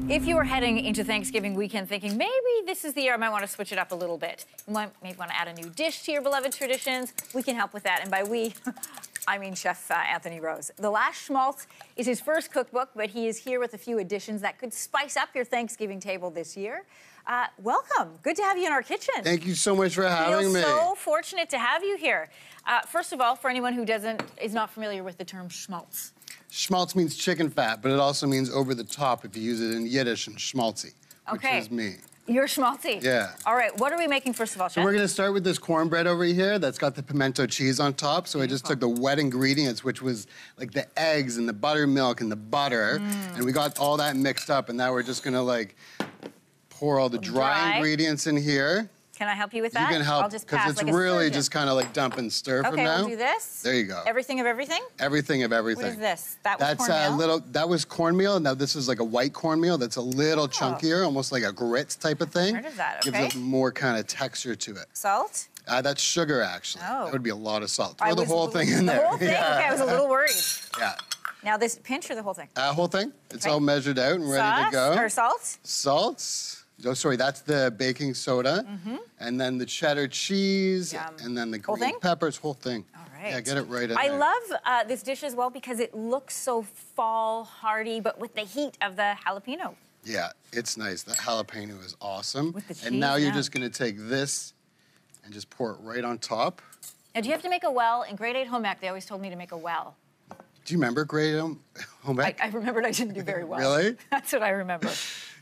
If you were heading into Thanksgiving weekend thinking, maybe this is the year I might want to switch it up a little bit, you might maybe want to add a new dish to your beloved traditions, we can help with that. And by we, I mean Chef Anthony Rose. The Last Schmaltz is his first cookbook, but he is here with a few additions that could spice up your Thanksgiving table this year. Welcome. Good to have you in our kitchen. Thank you so much for having me. So fortunate to have you here. First of all, for anyone who is not familiar with the term schmaltz. Schmaltz means chicken fat, but it also means over the top if you use it in Yiddish and schmaltzy, which is me. You're schmaltzy. Yeah. All right, what are we making first of all, Chef? So we're gonna start with this cornbread over here that's got the pimento cheese on top. So I just took the wet ingredients, which was like the eggs and the buttermilk and the butter, and we got all that mixed up, and now we're just gonna like pour all the dry ingredients in here. Can I help you with that? You can help, because it's really just kind of like dump and stir from now. Okay, we'll do this. There you go. Everything of everything? Everything of everything. What is this? That was cornmeal? That was cornmeal. Now this is like a white cornmeal that's a little chunkier, almost like a grits type of thing. I've heard of that, okay. Gives it more kind of texture to it. Salt? That's sugar, actually. Oh. That would be a lot of salt. Throw the whole thing in there. The whole thing? Yeah. Okay, I was a little worried. Yeah. Now this pinch or the whole thing? Whole thing. It's all measured out and ready to go. Or salt? Salt. Oh, sorry, that's the baking soda. And then the cheddar cheese. And then the green peppers, whole thing. All right. Yeah, get it right in I there. love this dish as well because it looks so fall hardy, but with the heat of the jalapeno. Yeah, it's nice. That jalapeno is awesome. With the cheese, and now you're just gonna take this and just pour it right on top. Now, do you have to make a well? In grade 8 home ec, they always told me to make a well. Do you remember grade home ec? I remembered I didn't do very well. Really? That's what I remember.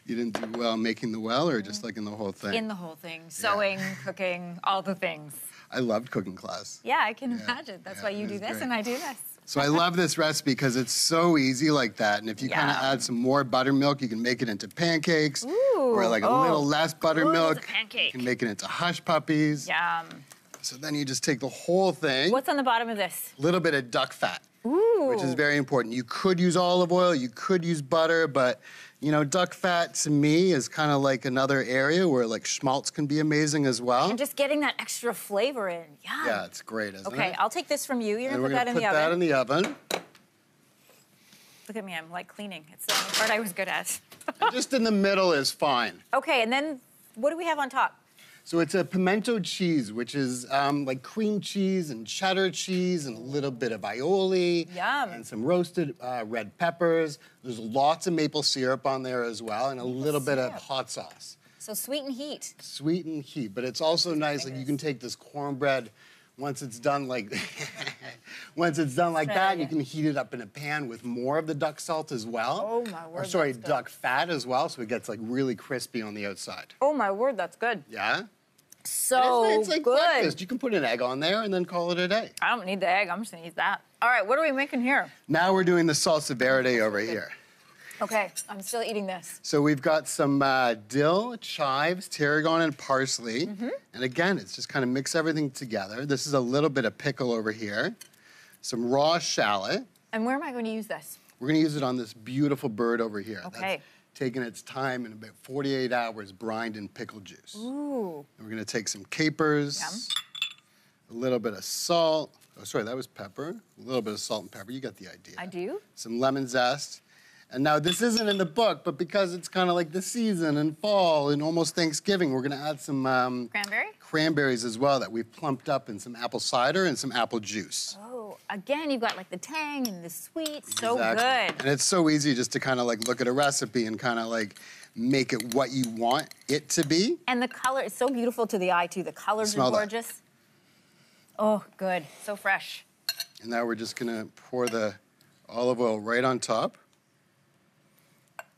You didn't do well making the well, or just like in the whole thing? In the whole thing. Sewing, cooking, all the things. I loved cooking class. Yeah, I can imagine. That's why you do this and I do this. So I love this recipe because it's so easy like that. And if you kind of add some more buttermilk, you can make it into pancakes. Or like a little less buttermilk. Pancake. You can make it into hush puppies. Yum. So then you just take the whole thing. What's on the bottom of this? A little bit of duck fat. Ooh. Which is very important. You could use olive oil, you could use butter, but you know, duck fat to me is kind of like another area where like schmaltz can be amazing as well. And just getting that extra flavor in. Yum. Yeah, it's great, isn't it? Okay, I'll take this from you. You're gonna put that in the oven. Put that in the oven. Look at me, I'm like cleaning. It's the only part I was good at. Just in the middle is fine. Okay, and then what do we have on top? So it's a pimento cheese, which is like cream cheese and cheddar cheese and a little bit of aioli. Yum. And some roasted red peppers. There's lots of maple syrup on there as well, and a little bit of hot sauce. So sweet and heat. Sweet and heat, but it's also nice, like you can take this cornbread once it's done like that, you can heat it up in a pan with more of the duck salt as well. Oh my word. Or sorry, duck fat as well, so it gets like really crispy on the outside. Oh my word, that's good. Yeah? So it's like good. breakfast. You can put an egg on there and then call it a day. I don't need the egg, I'm just gonna eat that. All right, what are we making here? Now we're doing the salsa verde over here. Okay, I'm still eating this. So we've got some dill, chives, tarragon, and parsley. And again, it's just kind of mix everything together. This is a little bit of pickle over here. Some raw shallot. And where am I going to use this? We're going to use it on this beautiful bird over here. Okay. That's taken its time in about 48 hours brined in pickle juice. Ooh. And we're going to take some capers. Yum. A little bit of salt. Oh, sorry, that was pepper. A little bit of salt and pepper. You got the idea. I do. Some lemon zest. And now this isn't in the book, but because it's kind of like the season and fall and almost Thanksgiving, we're gonna add some cranberries as well that we've plumped up in some apple cider and some apple juice. Oh, again, you've got like the tang and the sweet, so Exactly. good. And it's so easy just to kind of like look at a recipe and kind of like make it what you want it to be. And the color is so beautiful to the eye too. The colors are gorgeous. Oh, good, so fresh. And now we're just gonna pour the olive oil right on top.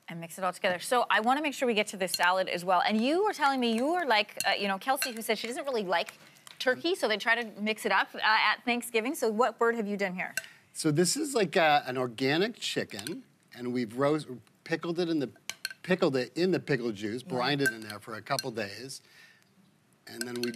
And mix it all together. So I want to make sure we get to this salad as well. And you were telling me you were like, you know, Kelsey, who said she doesn't really like turkey, so they try to mix it up at Thanksgiving. So what bird have you done here? So this is like an organic chicken, and we've pickled it in the pickle juice, brined it in there for a couple days, and then we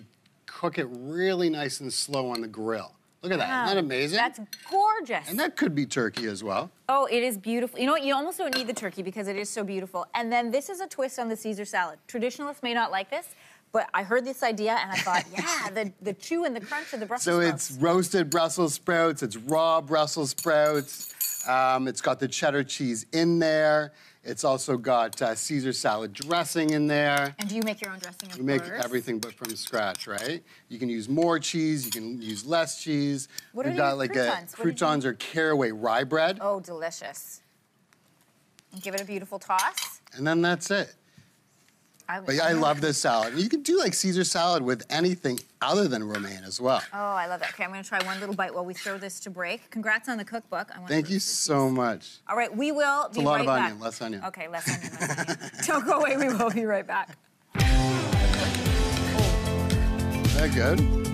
cook it really nice and slow on the grill. Look at that, isn't that amazing? That's gorgeous. And that could be turkey as well. Oh, it is beautiful. You know what, you almost don't need the turkey because it is so beautiful. And then this is a twist on the Caesar salad. Traditionalists may not like this, but I heard this idea and I thought, yeah, the chew and the crunch of the Brussels sprouts. So it's roasted Brussels sprouts, it's raw Brussels sprouts, it's got the cheddar cheese in there, It's also got Caesar salad dressing in there. And do you make your own dressing, of course? We make everything but from scratch, right? You can use more cheese, you can use less cheese. What We've are got these like croutons? croutons or caraway rye bread. Oh, delicious. And give it a beautiful toss. And then that's it. But I love this salad. You can do like Caesar salad with anything other than romaine as well. Oh, I love that. Okay, I'm gonna try one little bite while we throw this to break. Congrats on the cookbook. Thank you so much. All right, we will be right back. It's a lot of onion, less onion. Okay, less onion, less onion. Don't go away, we will be right back. Is that good?